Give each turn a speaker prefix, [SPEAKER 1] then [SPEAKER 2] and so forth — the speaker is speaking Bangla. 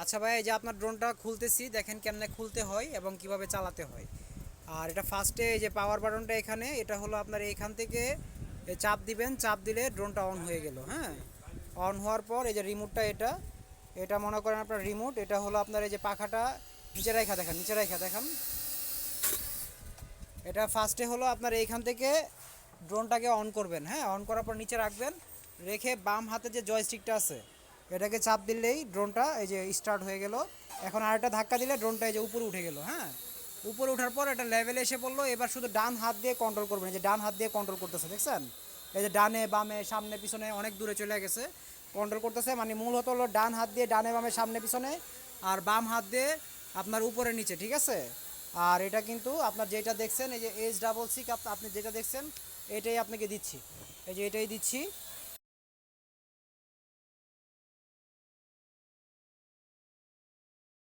[SPEAKER 1] আচ্ছা ভাই, এই যে আপনার ড্রোনটা খুলতেছি, দেখেন কেমনে খুলতে হয় এবং কিভাবে চালাতে হয়। আর এটা ফার্স্টে এই যে পাওয়ার বাটনটা এখানে, এটা হলো আপনার এইখান থেকে চাপ দিবেন, চাপ দিলে ড্রোনটা অন হয়ে গেল। হ্যাঁ, অন হওয়ার পর এই যে রিমোটটা, এটা এটা মনে করেন আপনার রিমোট, এটা হলো আপনার এই যে পাখাটা নিচে রাখা দেখান, নিচে রাখা দেখান। এটা ফার্স্টে হলো আপনার এইখান থেকে ড্রোনটাকে অন করবেন। হ্যাঁ, অন করার পর নিচে রাখবেন, রেখে বাম হাতে যে জয়স্টিকটা আছে এটাকে চাপ দিলেই ড্রোনটা এই যে স্টার্ট হয়ে গেল। এখন আরেকটা ধাক্কা দিলে ড্রোনটা এই যে উপরে উঠে গেল। হ্যাঁ, উপরে ওঠার পর একটা লেভেলে এসে পড়লো। এবার শুধু ডান হাত দিয়ে কন্ট্রোল করবেন, এই যে ডান হাত দিয়ে কন্ট্রোল করতেছে, দেখছেন? এই যে ডানে বামে সামনে পিছনে অনেক দূরে চলে গেছে, কন্ট্রোল করতেছে। মানে মূলত হলো ডান হাত দিয়ে ডানে বামে সামনে পিছনে, আর বাম হাত দিয়ে আপনার উপরে নিচে, ঠিক আছে? আর এটা কিন্তু আপনার যেটা দেখছেন এই যে H66, আপনি যেটা দেখছেন এটাই আপনাকে দিচ্ছি, এই যে এটাই দিচ্ছি।